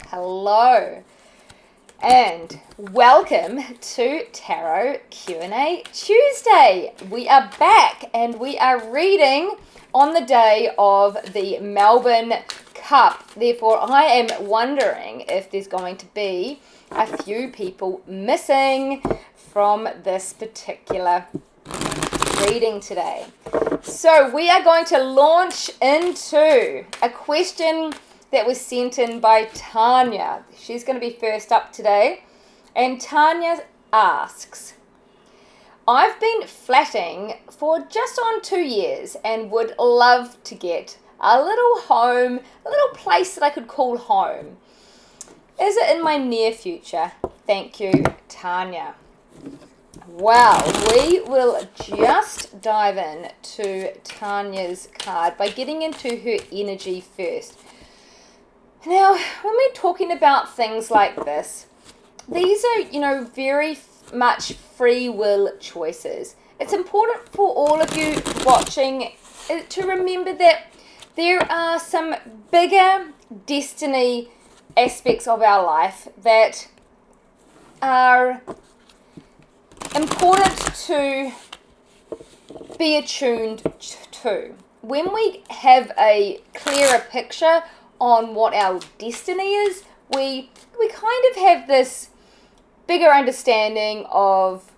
Hello and welcome to Tarot Q&A Tuesday. We are back and we are reading on the day of the Melbourne Cup. Therefore, I am wondering if there's going to be a few people missing from this particular reading today. So we are going to launch into a question that was sent in by Tanya. She's going to be first up today. And Tanya asks, I've been flatting for just on 2 years and would love to get a little home, a little place that I could call home. Is it in my near future? Thank you, Tanya. Well, we will just dive in to Tanya's card by getting into her energy first. Now, when we're talking about things like this, these are, very much free will choices. It's important for all of you watching to remember that there are some bigger destiny aspects of our life that are important to be attuned to. When we have a clearer picture on what our destiny is, we kind of have this bigger understanding of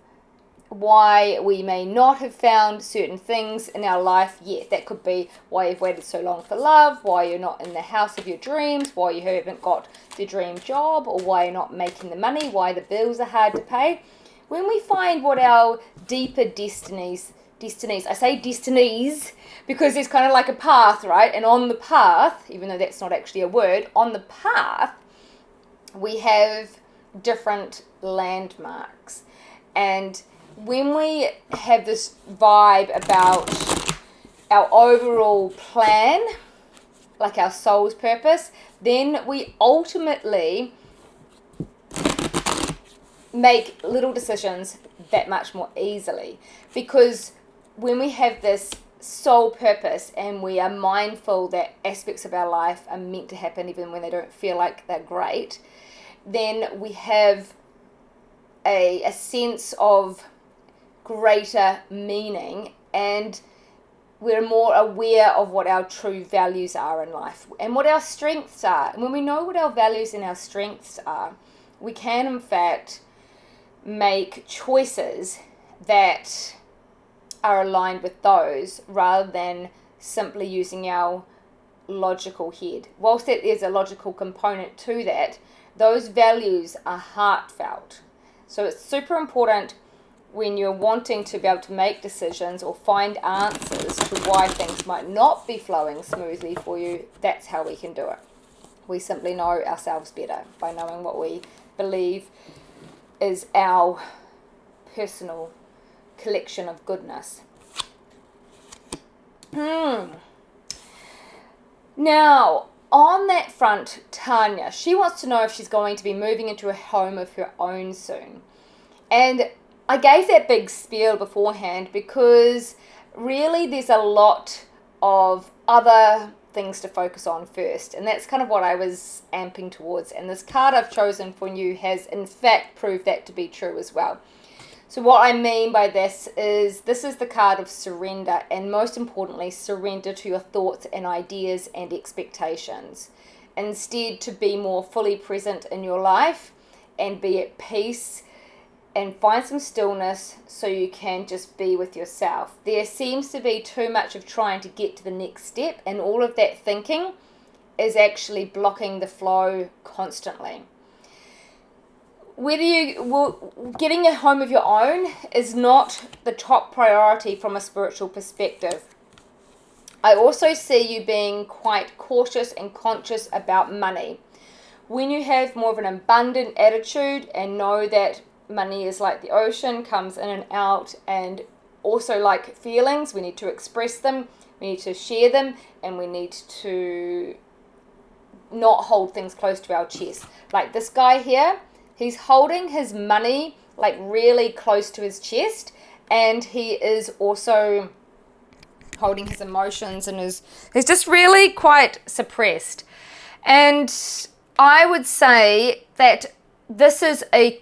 why we may not have found certain things in our life yet. That could be why you've waited so long for love, why you're not in the house of your dreams, why you haven't got the dream job, or why you're not making the money, why the bills are hard to pay. When we find what our deeper destinies, I say destinies because there's kind of like a path, right? And on the path, even though that's not actually a word, on the path, we have different landmarks. And when we have this vibe about our overall plan, like our soul's purpose, then we ultimately make little decisions that much more easily. Because when we have this soul purpose and we are mindful that aspects of our life are meant to happen even when they don't feel like they're great, then we have a sense of greater meaning, and we're more aware of what our true values are in life and what our strengths are. And when we know what our values and our strengths are, we can in fact make choices that are aligned with those rather than simply using our logical head. Whilst there's a logical component to that, those values are heartfelt. So it's super important when you're wanting to be able to make decisions or find answers to why things might not be flowing smoothly for you. That's how we can do it. We simply know ourselves better by knowing what we believe is our personal collection of goodness. Now, on that front, Tanya, she wants to know if she's going to be moving into a home of her own soon. And I gave that big spiel beforehand because really there's a lot of other things to focus on first, and that's kind of what I was amping towards, and this card I've chosen for you has in fact proved that to be true as well. So what I mean by this is the card of surrender, and most importantly, surrender to your thoughts and ideas and expectations. Instead, to be more fully present in your life and be at peace and find some stillness so you can just be with yourself. There seems to be too much of trying to get to the next step, and all of that thinking is actually blocking the flow constantly. Getting a home of your own is not the top priority from a spiritual perspective. I also see you being quite cautious and conscious about money. When you have more of an abundant attitude and know that money is like the ocean, comes in and out, and also like feelings, we need to express them, we need to share them, and we need to not hold things close to our chest. Like this guy here, he's holding his money like really close to his chest, and he is also holding his emotions and he's just really quite suppressed. And I would say that this is a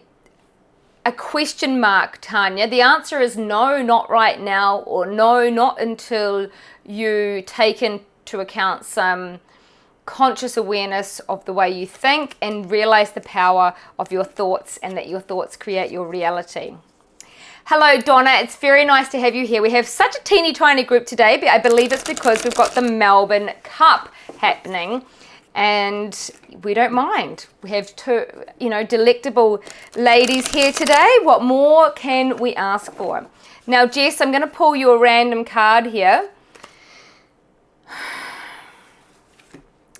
question mark, Tanya. The answer is no, not right now, or no, not until you take into account some conscious awareness of the way you think and realize the power of your thoughts and that your thoughts create your reality. Hello, Donna. It's very nice to have you here. We have such a teeny tiny group today, but I believe it's because we've got the Melbourne Cup happening. And we don't mind. We have two, delectable ladies here today. What more can we ask for? Now, Jess, I'm going to pull you a random card here.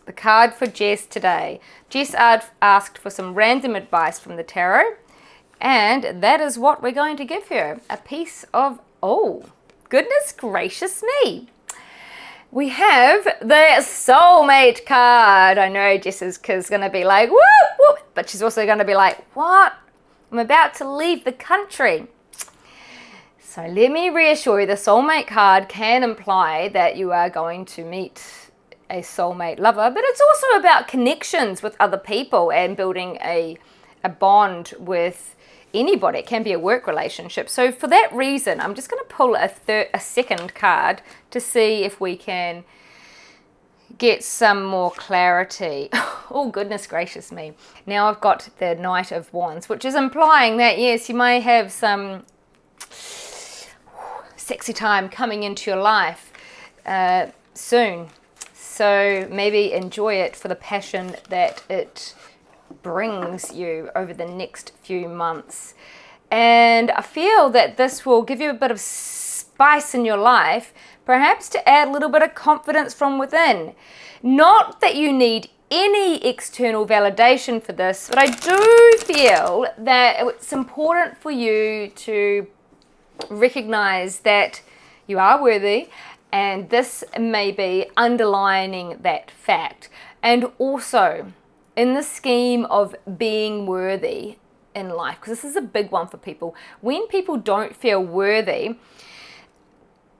The card for Jess today. Jess asked for some random advice from the tarot. And that is what we're going to give her. A piece of, oh, goodness gracious me. We have the soulmate card. I know Jessica's going to be like, whoop, whoop, but she's also going to be like, what? I'm about to leave the country. So let me reassure you, the soulmate card can imply that you are going to meet a soulmate lover, but it's also about connections with other people and building a bond with anybody. It can be a work relationship. So for that reason, I'm just going to pull a second card to see if we can get some more clarity. Oh, goodness gracious me. Now I've got the Knight of Wands, which is implying that, yes, you may have some sexy time coming into your life soon. So maybe enjoy it for the passion that it brings you over the next few months. And I feel that this will give you a bit of spice in your life, perhaps to add a little bit of confidence from within. Not that you need any external validation for this, but I do feel that it's important for you to recognize that you are worthy, and this may be underlining that fact. And also, in the scheme of being worthy in life, because this is a big one for people, when people don't feel worthy,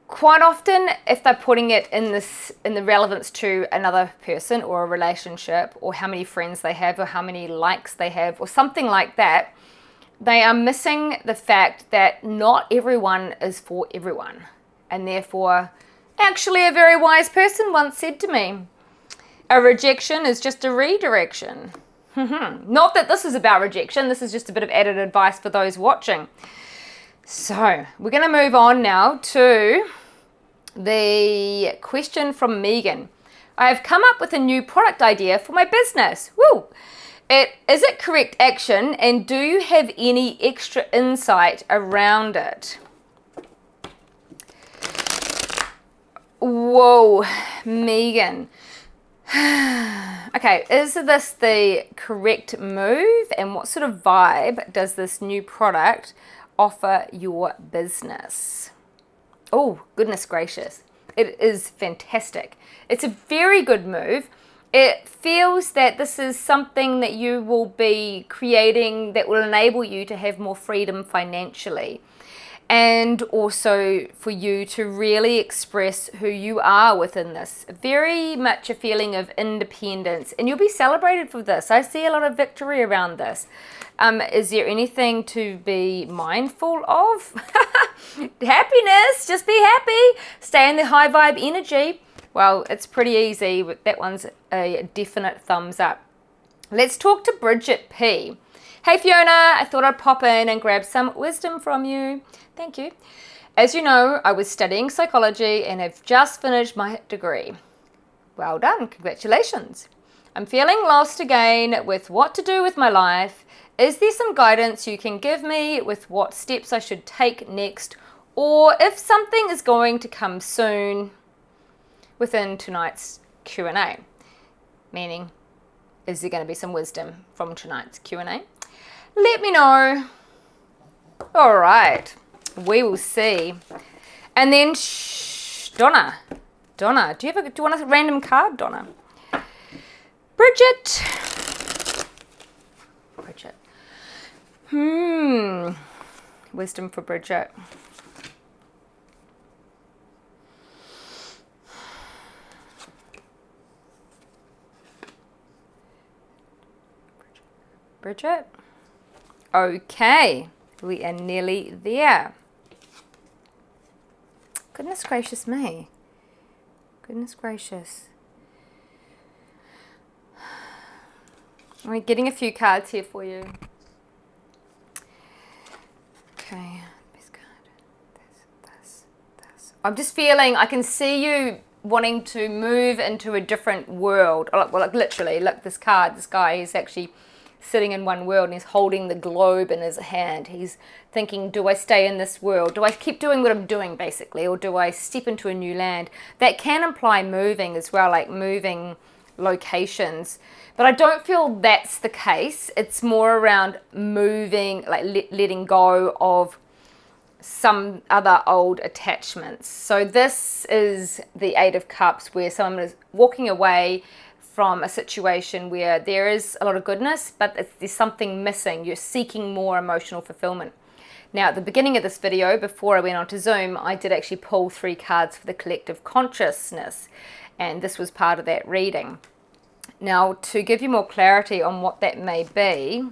quite often, if they're putting it in the relevance to another person or a relationship, or how many friends they have, or how many likes they have, or something like that, they are missing the fact that not everyone is for everyone. And therefore, actually, a very wise person once said to me, a rejection is just a redirection. Not that this is about rejection. This is just a bit of added advice for those watching. So we're going to move on now to the question from Megan. I have come up with a new product idea for my business. Woo! Is it correct action, and do you have any extra insight around it? Whoa, Megan. Okay, is this the correct move, and what sort of vibe does this new product offer your business? Oh, goodness gracious. It is fantastic. It's a very good move. It feels that this is something that you will be creating that will enable you to have more freedom financially. And also for you to really express who you are within this. Very much a feeling of independence. And you'll be celebrated for this. I see a lot of victory around this. Is there anything to be mindful of? Happiness. Just be happy. Stay in the high vibe energy. Well, it's pretty easy. That one's a definite thumbs up. Let's talk to Bridget P. Hey Fiona, I thought I'd pop in and grab some wisdom from you. Thank you. As you know, I was studying psychology and have just finished my degree. Well done, congratulations. I'm feeling lost again with what to do with my life. Is there some guidance you can give me with what steps I should take next, or if something is going to come soon within tonight's Q&A? Meaning, is there going to be some wisdom from tonight's Q&A? Let me know. All right, we will see. And then, Donna, do you want a random card, Donna? Bridget. Wisdom for Bridget. Bridget? Okay, we are nearly there. Goodness gracious me. Goodness gracious. We're getting a few cards here for you. Okay, best card. This. I'm just feeling, I can see you wanting to move into a different world. Well, like literally, look, this card, this guy, he's actually sitting in one world and he's holding the globe in his hand. He's thinking, do I stay in this world? Do I keep doing what I'm doing, basically? Or do I step into a new land? That can imply moving as well, like moving locations. But I don't feel that's the case. It's more around moving, like letting go of some other old attachments. So this is the Eight of Cups, where someone is walking away from a situation where there is a lot of goodness, but there's something missing. You're seeking more emotional fulfillment. Now, at the beginning of this video, before I went on to Zoom, I did actually pull 3 cards for the collective consciousness, and this was part of that reading. Now, to give you more clarity on what that may be,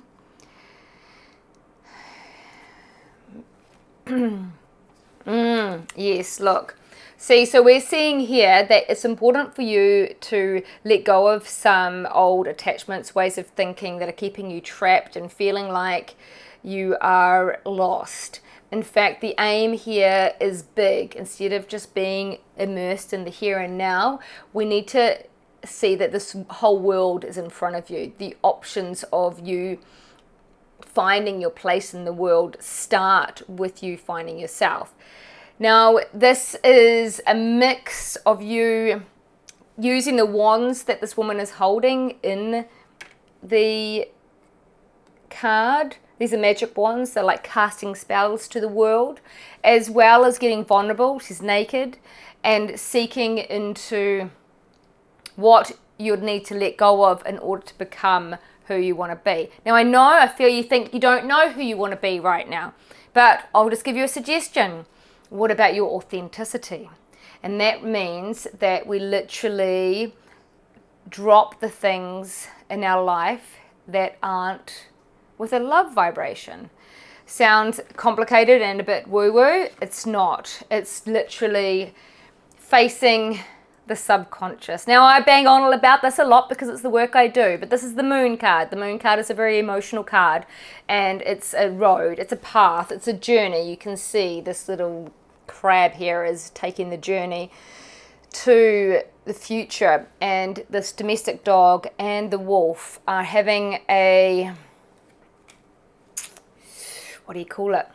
yes, look. See, so we're seeing here that it's important for you to let go of some old attachments, ways of thinking that are keeping you trapped and feeling like you are lost. In fact, the aim here is big. Instead of just being immersed in the here and now, we need to see that this whole world is in front of you. The options of you finding your place in the world start with you finding yourself. Now, this is a mix of you using the wands that this woman is holding in the card. These are magic wands. They're like casting spells to the world, as well as getting vulnerable. She's naked and seeking into what you'd need to let go of in order to become who you want to be. Now, I feel you think you don't know who you want to be right now, but I'll just give you a suggestion. What about your authenticity? And that means that we literally drop the things in our life that aren't with a love vibration. Sounds complicated and a bit woo-woo. It's not. It's literally facing the subconscious. Now, I bang on all about this a lot because it's the work I do, but this is the Moon card. The Moon card is a very emotional card, and it's a road, it's a path, it's a journey. You can see this little crab here is taking the journey to the future, and this domestic dog and the wolf are having a, what do you call it?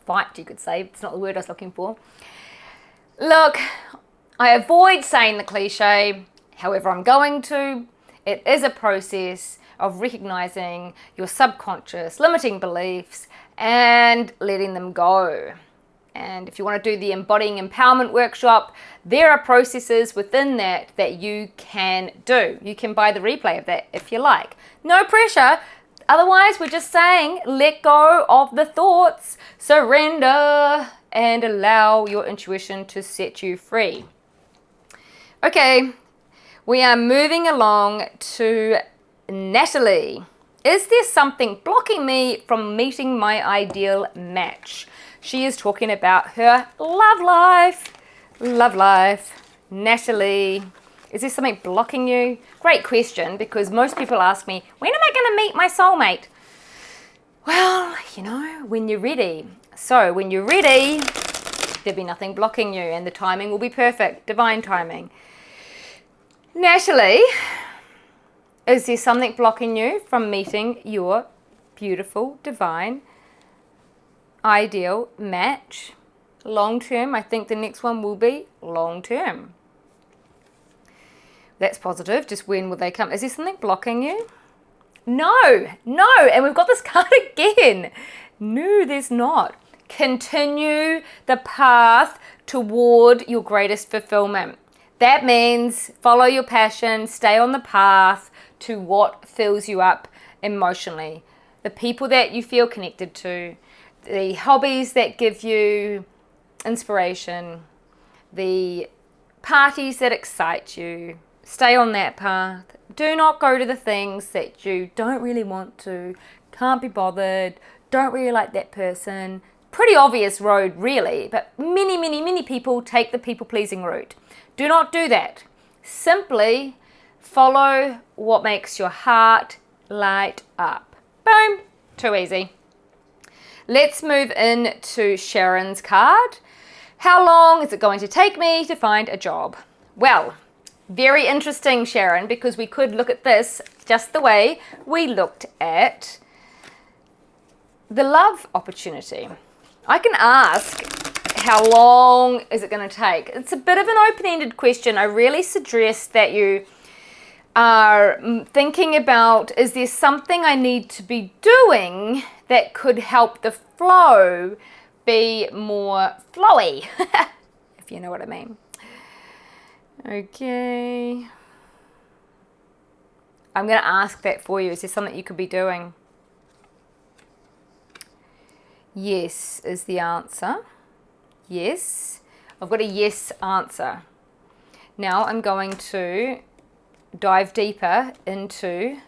Fight, you could say. It's not the word I was looking for. Look, I avoid saying the cliche, however I'm going to. It is a process of recognizing your subconscious limiting beliefs and letting them go. And if you want to do the Embodying Empowerment workshop, there are processes within that that you can do. You can buy the replay of that if you like. No pressure. Otherwise, we're just saying, let go of the thoughts, surrender, and allow your intuition to set you free. Okay, we are moving along to Natalie. Is there something blocking me from meeting my ideal match? She is talking about her love life. Love life. Natalie, is there something blocking you? Great question, because most people ask me, when am I going to meet my soulmate? Well, you know, when you're ready. So when you're ready, there'll be nothing blocking you, and the timing will be perfect, divine timing. Natalie, is there something blocking you from meeting your beautiful, divine, ideal match? Long term, I think the next one will be long term. That's positive. Just when will they come? Is there something blocking you? No. And we've got this card again. No, there's not. Continue the path toward your greatest fulfillment. That means follow your passion, stay on the path to what fills you up emotionally. The people that you feel connected to, the hobbies that give you inspiration, the parties that excite you. Stay on that path. Do not go to the things that you don't really want to, can't be bothered, don't really like that person. Pretty obvious road, really, but many people take the people-pleasing route. Do not do that. Simply follow what makes your heart light up. Boom. Too easy. Let's move into Sharon's card. How long is it going to take me to find a job? Well, very interesting, Sharon, because we could look at this just the way we looked at the love opportunity. I can ask, how long is it going to take? It's a bit of an open-ended question. I really suggest that you are thinking about, is there something I need to be doing that could help the flow be more flowy, if you know what I mean. Okay. I'm going to ask that for you. Is there something you could be doing? Yes is the answer. Yes. I've got a yes answer. Now I'm going to dive deeper into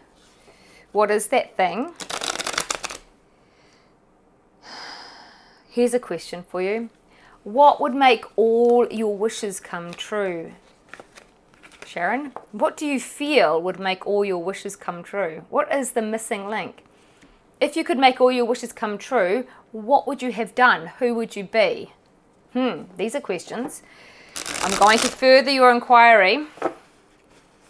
what is that thing. Here's a question for you. What would make all your wishes come true? Sharon, what do you feel would make all your wishes come true? What is the missing link? If you could make all your wishes come true, what would you have done? Who would you be? These are questions. I'm going to further your inquiry.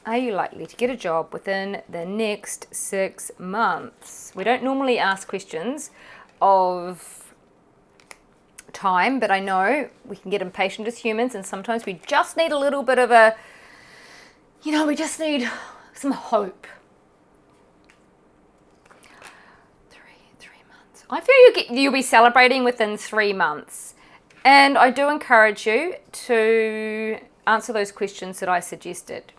Are you likely to get a job within the next 6 months? We don't normally ask questions of time, but I know we can get impatient as humans, and sometimes we just need a little bit of a, we just need some hope. 3 months. I feel you'll be celebrating within 3 months, and I do encourage you to answer those questions that I suggested,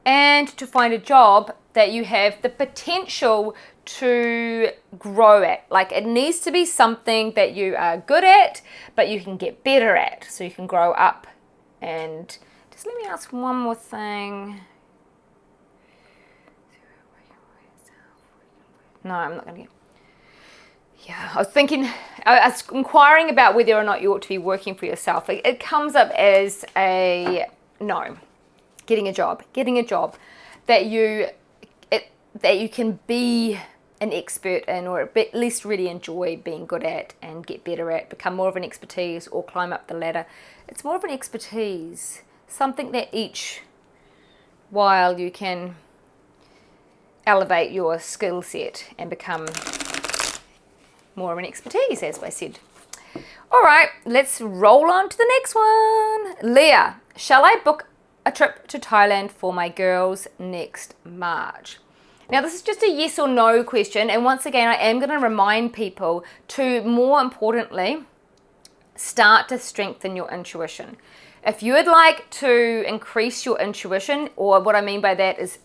and to find a job that you have the potential to grow at. Like, it needs to be something that you are good at, but you can get better at, so you can grow up. And just let me ask one more thing. No, I'm not going to get... Yeah, I was inquiring about whether or not you ought to be working for yourself. It comes up as a no. Getting a job that you can be an expert in, or at least really enjoy being good at and get better at, become more of an expertise, or climb up the ladder. It's more of an expertise, something that each while you can elevate your skill set and become more of an expertise, as I said. All right, let's roll on to the next one. Leah, shall I book a trip to Thailand for my girls next March? Now, this is just a yes or no question, and once again, I am going to remind people to, more importantly, start to strengthen your intuition. If you would like to increase your intuition, or what I mean by that is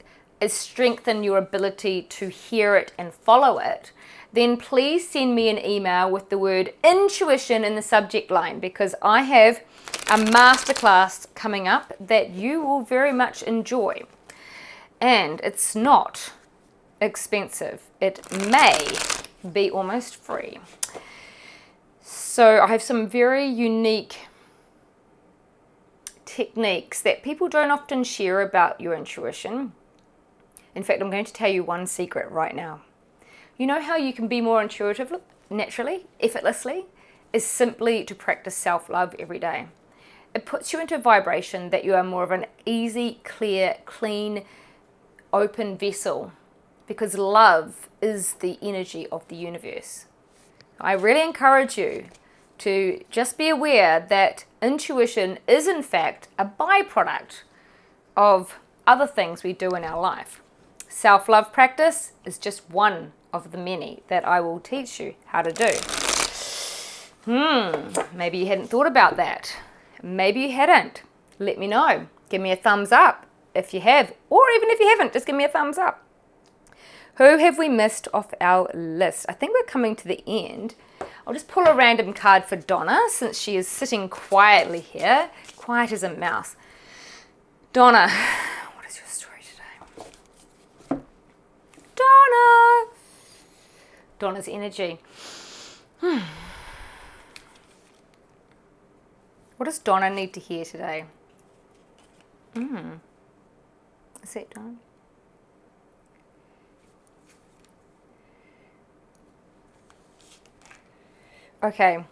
strengthen your ability to hear it and follow it, then please send me an email with the word intuition in the subject line, because I have a masterclass coming up that you will very much enjoy. And it's not expensive. It may be almost free. So I have some very unique techniques that people don't often share about your intuition. In fact, I'm going to tell you one secret right now. You know how you can be more intuitive naturally, effortlessly? Is simply to practice self-love every day. It puts you into a vibration that you are more of an easy, clear, clean, open vessel, because love is the energy of the universe. I really encourage you to just be aware that intuition is in fact a byproduct of other things we do in our life. Self-love practice is just one of the many that I will teach you how to do. Maybe you hadn't thought about that. Maybe you hadn't. Let me know. Give me a thumbs up if you have, or even if you haven't, just give me a thumbs up. Who have we missed off our list? I think we're coming to the end. I'll just pull a random card for Donna, since she is sitting quietly here, quiet as a mouse. Donna, what is your story today? Donna! Donna's energy. What does Donna need to hear today? Is that Donna? Okay.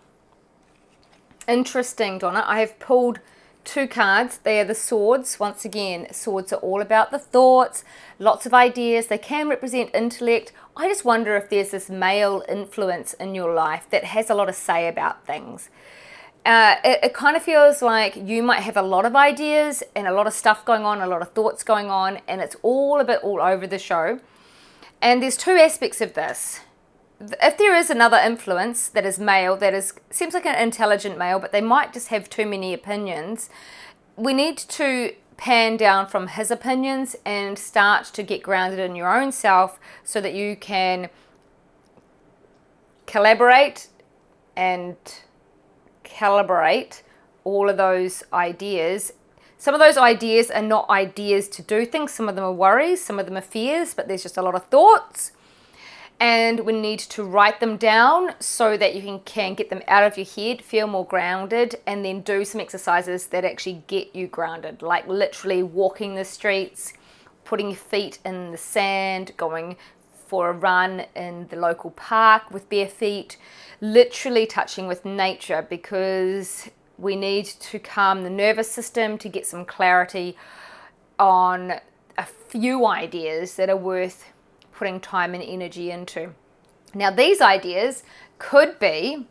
Interesting, Donna. I have pulled 2 cards. They are the swords. Once again, swords are all about the thoughts, lots of ideas. They can represent intellect. I just wonder if there's this male influence in your life that has a lot to say about things. It kind of feels like you might have a lot of ideas and a lot of stuff going on, a lot of thoughts going on, and it's all a bit all over the show. And there's 2 aspects of this. If there is another influence that is male, seems like an intelligent male, but they might just have too many opinions, we need to pan down from his opinions and start to get grounded in your own self so that you can collaborate and calibrate all of those ideas. Some of those ideas are not ideas to do things. Some of them are worries, some of them are fears, but there's just a lot of thoughts. And we need to write them down so that you can get them out of your head, feel more grounded, and then do some exercises that actually get you grounded, like literally walking the streets, putting your feet in the sand, going for a run in the local park with bare feet, literally touching with nature, because we need to calm the nervous system to get some clarity on a few ideas that are worth putting time and energy into. Now, these ideas could be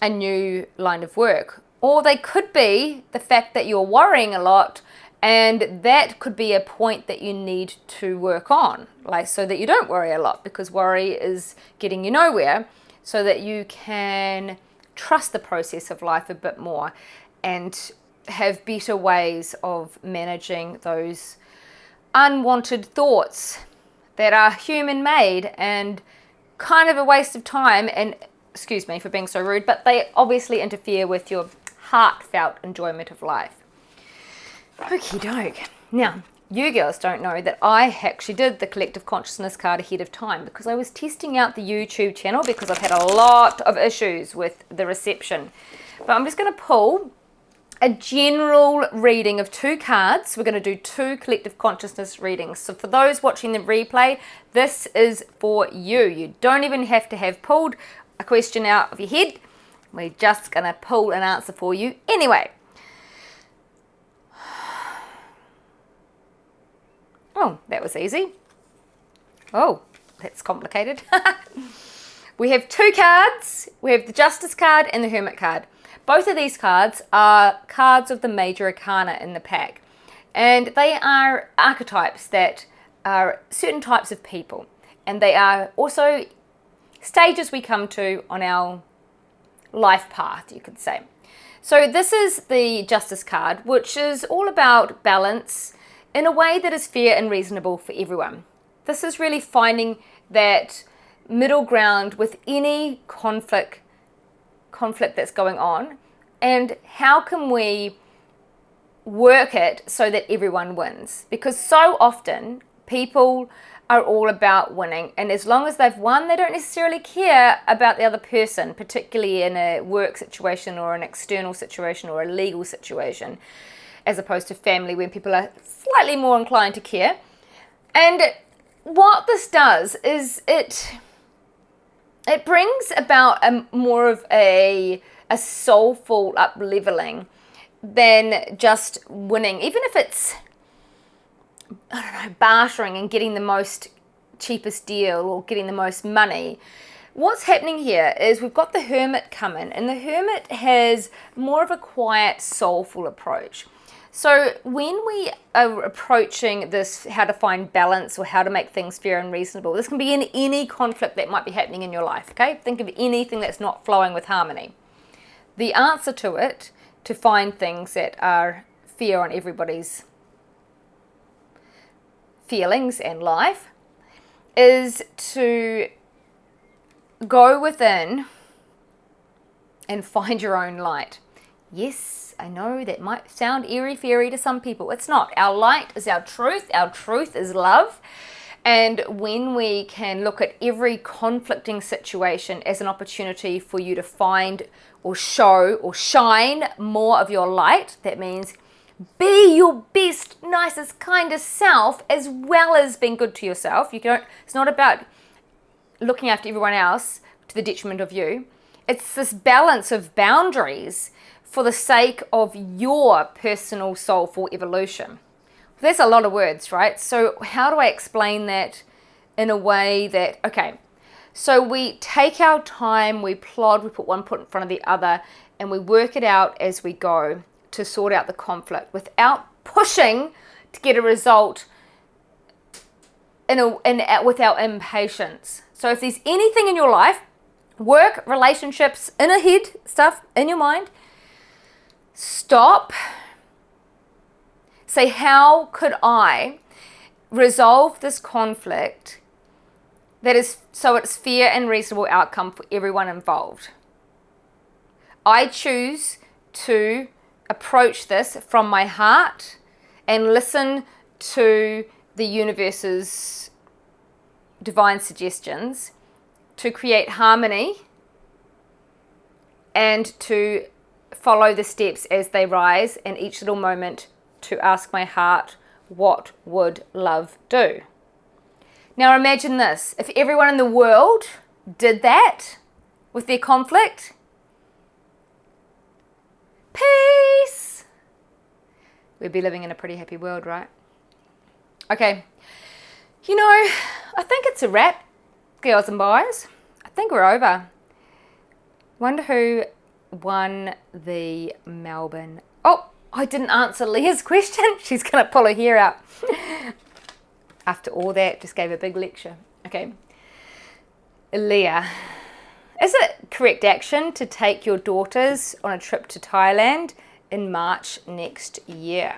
a new line of work, or they could be the fact that you're worrying a lot, and that could be a point that you need to work on, like so that you don't worry a lot, because worry is getting you nowhere, so that you can trust the process of life a bit more and have better ways of managing those unwanted thoughts that are human-made and kind of a waste of time, and excuse me for being so rude, but they obviously interfere with your heartfelt enjoyment of life. Okie doke. Now, you girls don't know that I actually did the collective consciousness card ahead of time because I was testing out the YouTube channel because I've had a lot of issues with the reception. But I'm just going to pull a general reading of 2 cards. We're going to do 2 collective consciousness readings. So for those watching the replay, this is for you. You don't even have to have pulled a question out of your head. We're just going to pull an answer for you anyway. Oh, that was easy. Oh, that's complicated. We have 2 cards. We have the Justice card and the Hermit card. Both of these cards are cards of the major arcana in the pack. And they are archetypes that are certain types of people. And they are also stages we come to on our life path, you could say. So this is the Justice card, which is all about balance in a way that is fair and reasonable for everyone. This is really finding that middle ground with any conflict that's going on, and how can we work it so that everyone wins, because so often people are all about winning, and as long as they've won, they don't necessarily care about the other person, particularly in a work situation or an external situation or a legal situation, as opposed to family, when people are slightly more inclined to care. And what this does is it brings about more of a soulful up-leveling than just winning, even if it's, I don't know, bartering and getting the most cheapest deal or getting the most money. What's happening here is we've got the Hermit come in, and the Hermit has more of a quiet, soulful approach. So when we are approaching this, how to find balance or how to make things fair and reasonable, this can be in any conflict that might be happening in your life, okay? Think of anything that's not flowing with harmony. The answer to it, to find things that are fair on everybody's feelings and life, is to go within and find your own light. Yes, I know that might sound airy-fairy to some people. It's not. Our light is our truth. Our truth is love. And when we can look at every conflicting situation as an opportunity for you to find or show or shine more of your light, that means be your best, nicest, kindest self, as well as being good to yourself. It's not about looking after everyone else to the detriment of you. It's this balance of boundaries for the sake of your personal soulful evolution. That's a lot of words, right? So how do I explain that in a way that, okay, so we take our time, we plod, we put one foot in front of the other, and we work it out as we go to sort out the conflict without pushing to get a result with our impatience. So if there's anything in your life, work, relationships, inner head stuff in your mind, stop. Say, how could I resolve this conflict that is so it's fair and reasonable outcome for everyone involved? I choose to approach this from my heart and listen to the universe's divine suggestions to create harmony and to follow the steps as they rise, and each little moment to ask my heart, what would love do? Now imagine this, if everyone in the world did that with their conflict, peace, we'd be living in a pretty happy world, right? Okay, I think it's a wrap, girls and boys. I think we're over. Wonder who won the Melbourne... Oh, I didn't answer Leah's question. She's going to pull her hair out. After all that, just gave a big lecture. Okay. Leah, is it correct action to take your daughters on a trip to Thailand in March next year?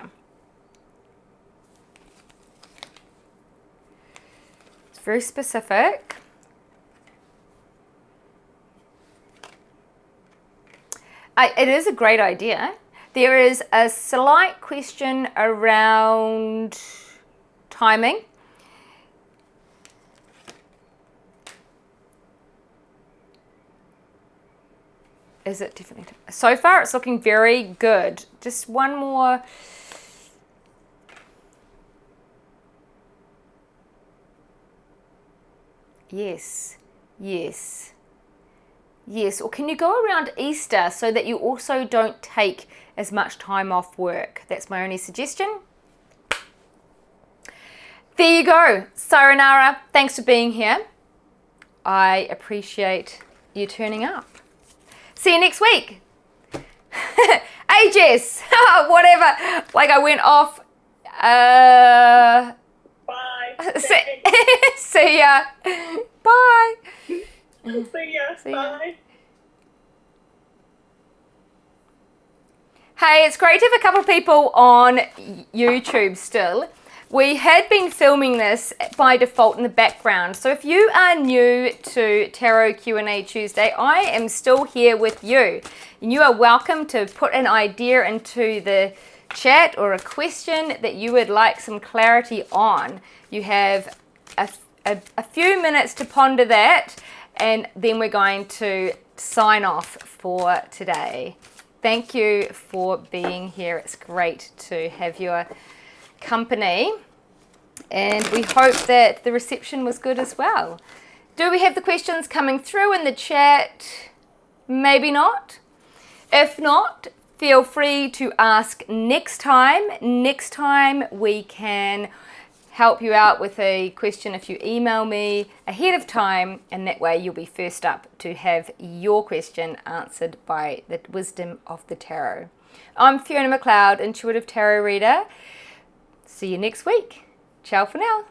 It's very specific. It is a great idea. There is a slight question around timing. Is it definitely? So far, it's looking very good. Just one more. Yes, yes. Yes, or can you go around Easter so that you also don't take as much time off work? That's my only suggestion. There you go. Sayonara, thanks for being here. I appreciate you turning up. See you next week. Hey Jess, whatever. Like I went off. Bye. See ya. Bye. See ya. Bye. Hey, it's great to have a couple of people on YouTube still. We had been filming this by default in the background. So if you are new to Tarot Q&A Tuesday, I am still here with you. And you are welcome to put an idea into the chat or a question that you would like some clarity on. You have a few minutes to ponder that, and then we're going to sign off for today. Thank you for being here. It's great to have your company, and we hope that the reception was good as well. Do we have the questions coming through in the chat? Maybe not. If not, feel free to ask next time. Next time we can help you out with a question if you email me ahead of time, and that way you'll be first up to have your question answered by the wisdom of the tarot. I'm Fiona McLeod, Intuitive Tarot Reader. See you next week. Ciao for now.